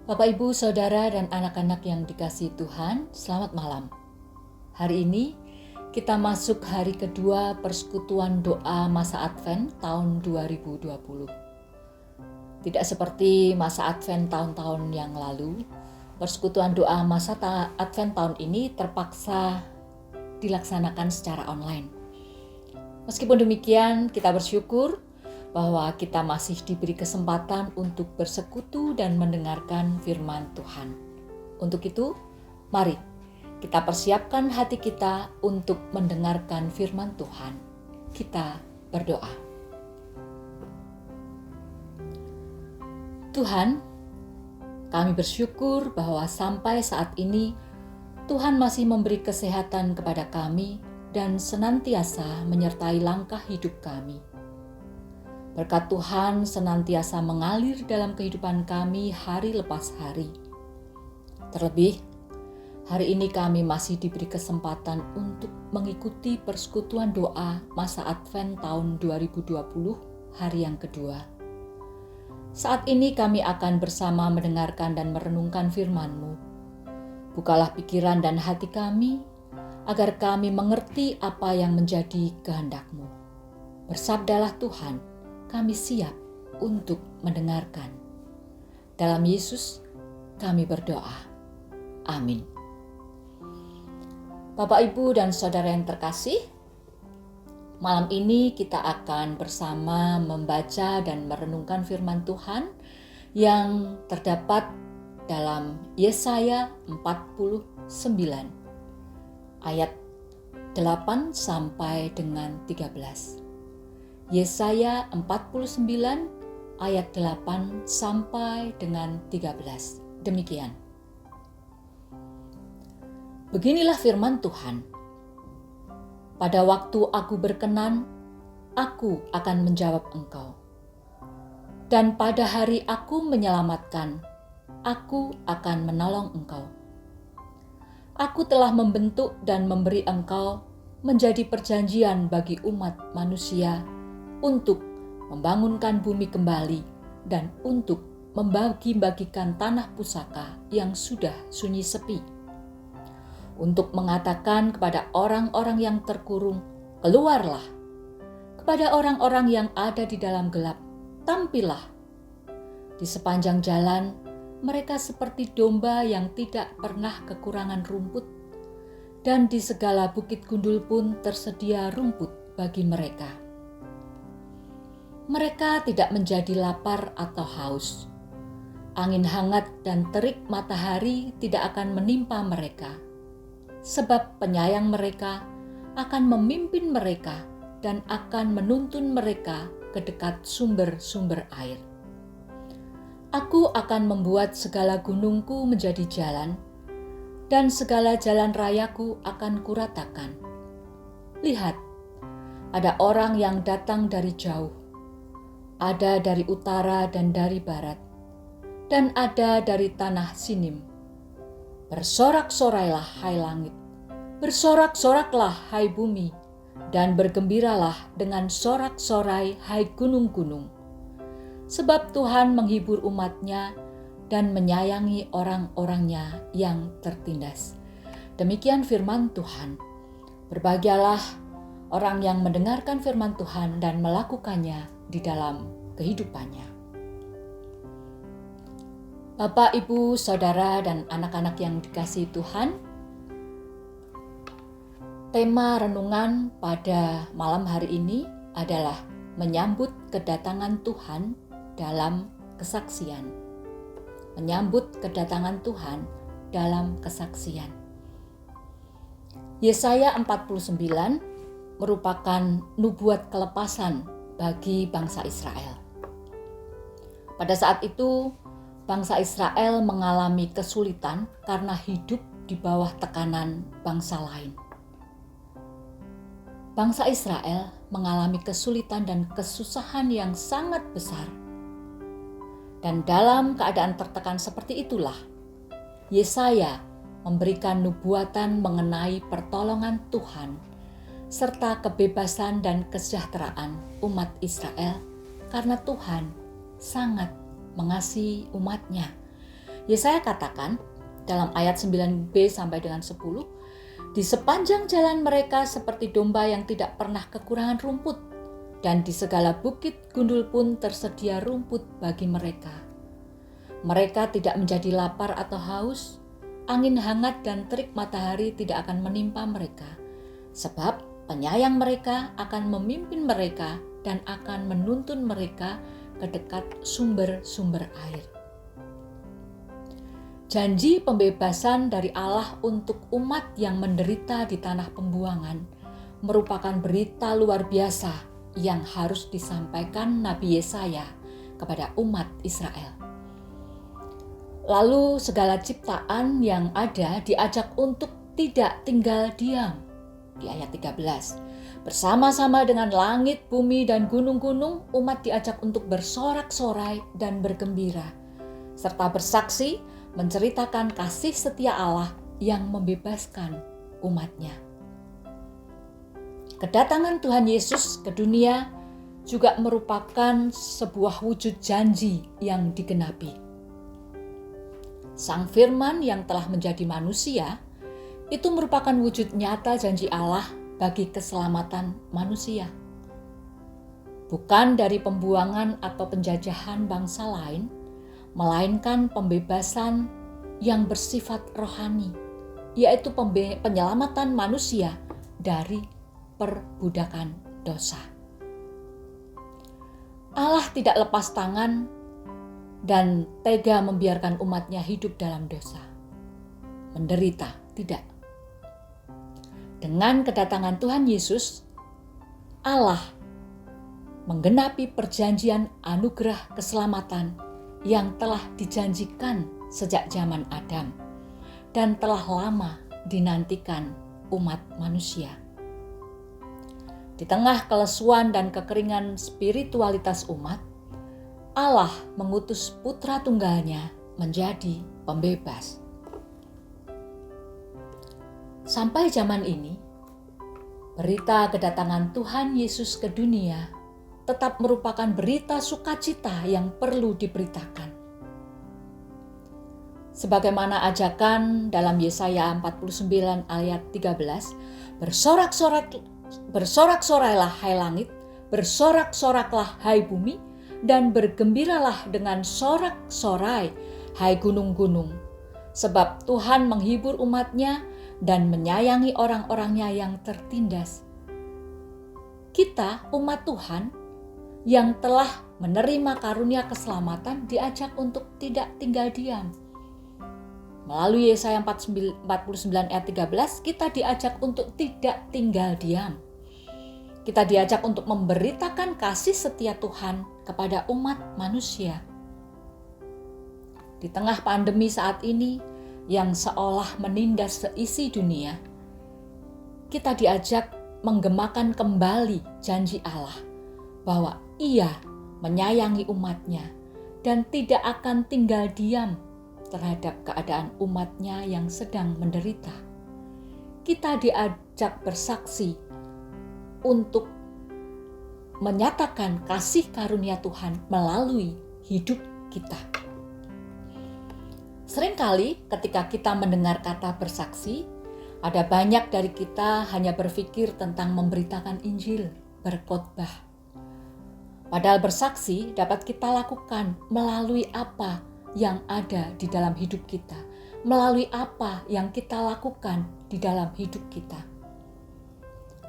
Bapak, Ibu, Saudara, dan anak-anak yang dikasihi Tuhan, selamat malam. Hari ini kita masuk hari kedua persekutuan doa masa Advent tahun 2020. Tidak seperti masa Advent tahun-tahun yang lalu, persekutuan doa masa Advent tahun ini terpaksa dilaksanakan secara online. Meskipun demikian, kita bersyukur bahwa kita masih diberi kesempatan untuk bersekutu dan mendengarkan firman Tuhan. Untuk itu, mari kita persiapkan hati kita untuk mendengarkan firman Tuhan. Kita berdoa. Tuhan, kami bersyukur bahwa sampai saat ini Tuhan masih memberi kesehatan kepada kami dan senantiasa menyertai langkah hidup kami. Berkat Tuhan senantiasa mengalir dalam kehidupan kami hari lepas hari. Terlebih, hari ini kami masih diberi kesempatan untuk mengikuti persekutuan doa masa Advent tahun 2020 hari yang kedua. Saat ini kami akan bersama mendengarkan dan merenungkan firman-Mu. Bukalah pikiran dan hati kami, agar kami mengerti apa yang menjadi kehendak-Mu. Bersabdalah Tuhan, kami siap untuk mendengarkan. Dalam Yesus kami berdoa. Amin. Bapak, Ibu, dan Saudara yang terkasih, malam ini kita akan bersama membaca dan merenungkan firman Tuhan yang terdapat dalam Yesaya 49 ayat 8 sampai dengan 13. Yesaya 49 ayat 8 sampai dengan 13. Demikian. Beginilah firman Tuhan. Pada waktu aku berkenan, aku akan menjawab engkau. Dan pada hari aku menyelamatkan, aku akan menolong engkau. Aku telah membentuk dan memberi engkau menjadi perjanjian bagi umat manusia untuk membangunkan bumi kembali dan untuk membagi-bagikan tanah pusaka yang sudah sunyi sepi. Untuk mengatakan kepada orang-orang yang terkurung, keluarlah. Kepada orang-orang yang ada di dalam gelap, tampillah. Di sepanjang jalan, mereka seperti domba yang tidak pernah kekurangan rumput, dan di segala bukit gundul pun tersedia rumput bagi mereka. Mereka tidak menjadi lapar atau haus. Angin hangat dan terik matahari tidak akan menimpa mereka, sebab penyayang mereka akan memimpin mereka dan akan menuntun mereka ke dekat sumber-sumber air. Aku akan membuat segala gunungku menjadi jalan, dan segala jalan rayaku akan kuratakan. Lihat, ada orang yang datang dari jauh, ada dari utara dan dari barat, dan ada dari tanah Sinim. Bersorak-sorailah hai langit, bersorak-soraklah hai bumi, dan bergembiralah dengan sorak-sorai hai gunung-gunung. Sebab Tuhan menghibur umat-Nya dan menyayangi orang-orangnya yang tertindas. Demikian firman Tuhan. Berbahagialah orang yang mendengarkan firman Tuhan dan melakukannya di dalam kehidupannya. Bapak, Ibu, Saudara, dan anak-anak yang dikasihi Tuhan, tema renungan pada malam hari ini adalah menyambut kedatangan Tuhan dalam kesaksian. Menyambut kedatangan Tuhan dalam kesaksian. Yesaya 49 merupakan nubuat kelepasan bagi bangsa Israel. Pada saat itu, bangsa Israel mengalami kesulitan karena hidup di bawah tekanan bangsa lain. Bangsa Israel mengalami kesulitan dan kesusahan yang sangat besar. Dan dalam keadaan tertekan seperti itulah, Yesaya memberikan nubuatan mengenai pertolongan Tuhan serta kebebasan dan kesejahteraan umat Israel karena Tuhan sangat mengasihi umat-Nya Yesaya katakan dalam ayat 9b sampai dengan 10, di sepanjang jalan mereka seperti domba yang tidak pernah kekurangan rumput, dan di segala bukit gundul pun tersedia rumput bagi mereka. Mereka tidak menjadi lapar atau haus, angin hangat dan terik matahari tidak akan menimpa mereka, sebab penyayang mereka akan memimpin mereka dan akan menuntun mereka ke dekat sumber-sumber air. Janji pembebasan dari Allah untuk umat yang menderita di tanah pembuangan merupakan berita luar biasa yang harus disampaikan Nabi Yesaya kepada umat Israel. Lalu segala ciptaan yang ada diajak untuk tidak tinggal diam. Di ayat 13, bersama-sama dengan langit, bumi, dan gunung-gunung, umat diajak untuk bersorak-sorai dan bergembira, serta bersaksi menceritakan kasih setia Allah yang membebaskan umatnya. Kedatangan Tuhan Yesus ke dunia juga merupakan sebuah wujud janji yang digenapi. Sang Firman yang telah menjadi manusia itu merupakan wujud nyata janji Allah bagi keselamatan manusia. Bukan dari pembuangan atau penjajahan bangsa lain, melainkan pembebasan yang bersifat rohani, yaitu penyelamatan manusia dari perbudakan dosa. Allah tidak lepas tangan dan tega membiarkan umatnya hidup dalam dosa, menderita, tidak. Dengan kedatangan Tuhan Yesus, Allah menggenapi perjanjian anugerah keselamatan yang telah dijanjikan sejak zaman Adam dan telah lama dinantikan umat manusia. Di tengah kelesuan dan kekeringan spiritualitas umat, Allah mengutus putra tunggalnya menjadi pembebas. Sampai zaman ini, berita kedatangan Tuhan Yesus ke dunia tetap merupakan berita sukacita yang perlu diberitakan. Sebagaimana ajakan dalam Yesaya 49 ayat 13, bersorak-sorailah hai langit, bersorak-soraklah hai bumi, dan bergembiralah dengan sorak-sorai hai gunung-gunung, sebab Tuhan menghibur umatnya dan menyayangi orang-orangnya yang tertindas. Kita, umat Tuhan, yang telah menerima karunia keselamatan diajak untuk tidak tinggal diam. Melalui Yesaya 49 ayat 13, kita diajak untuk tidak tinggal diam. Kita diajak untuk memberitakan kasih setia Tuhan kepada umat manusia. Di tengah pandemi saat ini yang seolah menindas seisi dunia, kita diajak menggemakan kembali janji Allah bahwa Ia menyayangi umatnya dan tidak akan tinggal diam terhadap keadaan umatnya yang sedang menderita. Kita diajak bersaksi untuk menyatakan kasih karunia Tuhan melalui hidup kita. Seringkali ketika kita mendengar kata bersaksi, ada banyak dari kita hanya berpikir tentang memberitakan Injil, berkhotbah. Padahal bersaksi dapat kita lakukan melalui apa yang ada di dalam hidup kita, melalui apa yang kita lakukan di dalam hidup kita.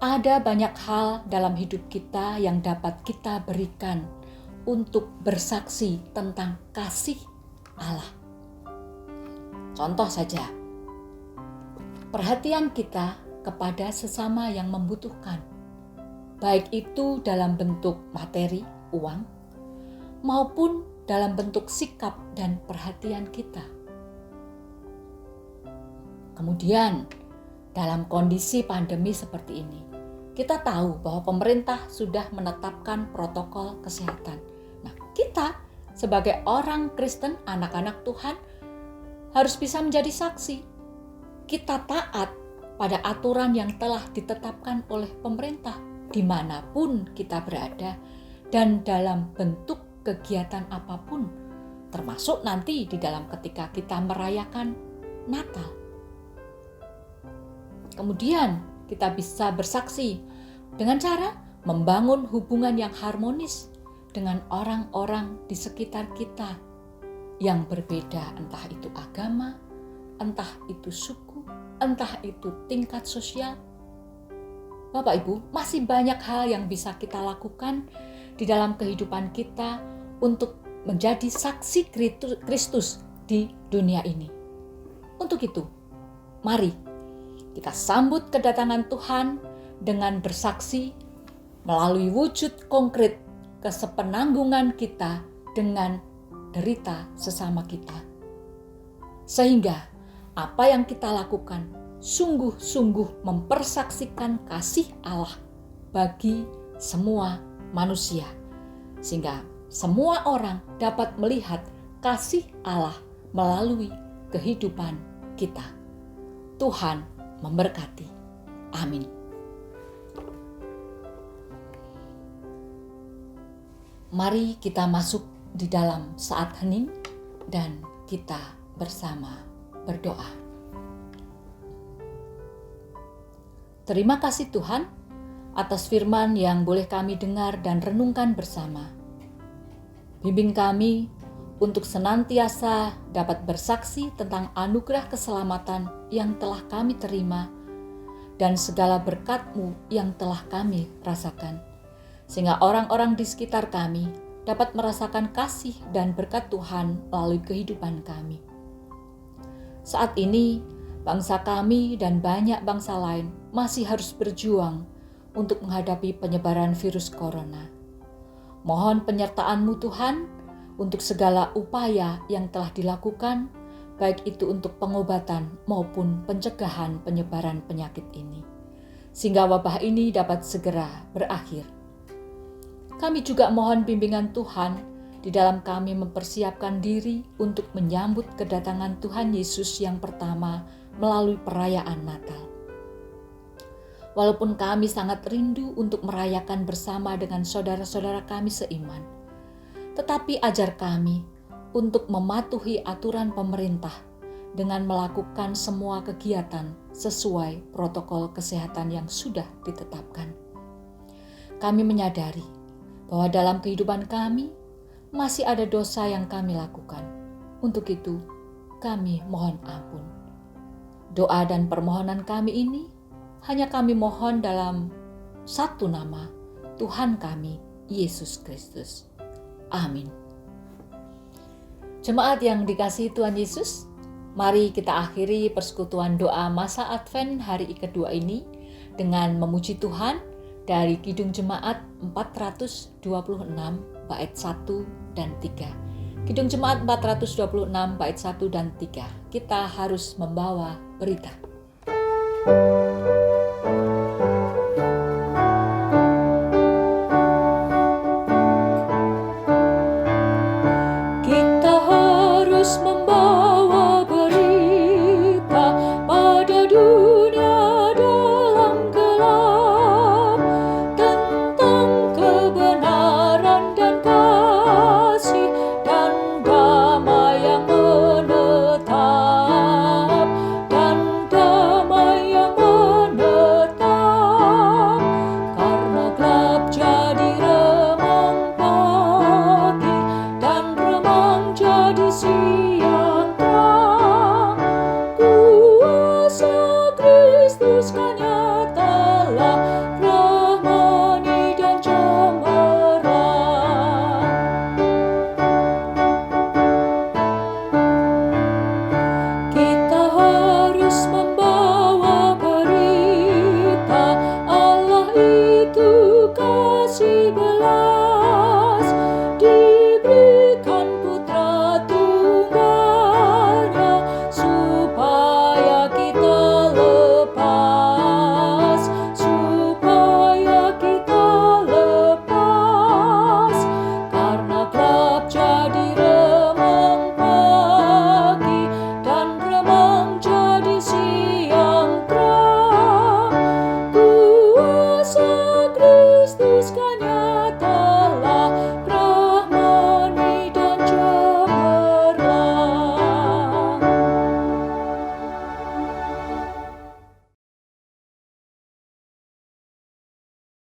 Ada banyak hal dalam hidup kita yang dapat kita berikan untuk bersaksi tentang kasih Allah. Contoh saja, perhatian kita kepada sesama yang membutuhkan, baik itu dalam bentuk materi, uang, maupun dalam bentuk sikap dan perhatian kita. Kemudian, dalam kondisi pandemi seperti ini, kita tahu bahwa pemerintah sudah menetapkan protokol kesehatan. Nah, kita sebagai orang Kristen, anak-anak Tuhan, harus bisa menjadi saksi. Kita taat pada aturan yang telah ditetapkan oleh pemerintah dimanapun kita berada dan dalam bentuk kegiatan apapun, termasuk nanti di dalam ketika kita merayakan Natal. Kemudian kita bisa bersaksi dengan cara membangun hubungan yang harmonis dengan orang-orang di sekitar kita yang berbeda, entah itu agama, entah itu suku, entah itu tingkat sosial. Bapak Ibu, masih banyak hal yang bisa kita lakukan di dalam kehidupan kita untuk menjadi saksi Kristus di dunia ini. Untuk itu, mari kita sambut kedatangan Tuhan dengan bersaksi melalui wujud konkret kesepenanggungan kita dengan derita sesama kita. Sehingga apa yang kita lakukan sungguh-sungguh mempersaksikan kasih Allah bagi semua manusia. Sehingga semua orang dapat melihat kasih Allah melalui kehidupan kita. Tuhan memberkati. Amin. Mari kita masuk di dalam saat hening dan kita bersama berdoa. Terima kasih Tuhan atas firman yang boleh kami dengar dan renungkan bersama. Bimbing kami untuk senantiasa dapat bersaksi tentang anugerah keselamatan yang telah kami terima dan segala berkat-Mu yang telah kami rasakan, sehingga orang-orang di sekitar kami dapat merasakan kasih dan berkat Tuhan melalui kehidupan kami. Saat ini, bangsa kami dan banyak bangsa lain masih harus berjuang untuk menghadapi penyebaran virus corona. Mohon penyertaan-Mu Tuhan untuk segala upaya yang telah dilakukan, baik itu untuk pengobatan maupun pencegahan penyebaran penyakit ini, sehingga wabah ini dapat segera berakhir. Kami juga mohon bimbingan Tuhan di dalam kami mempersiapkan diri untuk menyambut kedatangan Tuhan Yesus yang pertama melalui perayaan Natal. Walaupun kami sangat rindu untuk merayakan bersama dengan saudara-saudara kami seiman, tetapi ajar kami untuk mematuhi aturan pemerintah dengan melakukan semua kegiatan sesuai protokol kesehatan yang sudah ditetapkan. Kami menyadari bahwa dalam kehidupan kami masih ada dosa yang kami lakukan. Untuk itu, kami mohon ampun. Doa dan permohonan kami ini hanya kami mohon dalam satu nama, Tuhan kami, Yesus Kristus. Amin. Jemaat yang dikasihi Tuhan Yesus, mari kita akhiri persekutuan doa masa Advent hari kedua ini dengan memuji Tuhan dari Kidung Jemaat 426 bait 1 dan 3. Kidung Jemaat 426 bait 1 dan 3. Kita harus membawa berita.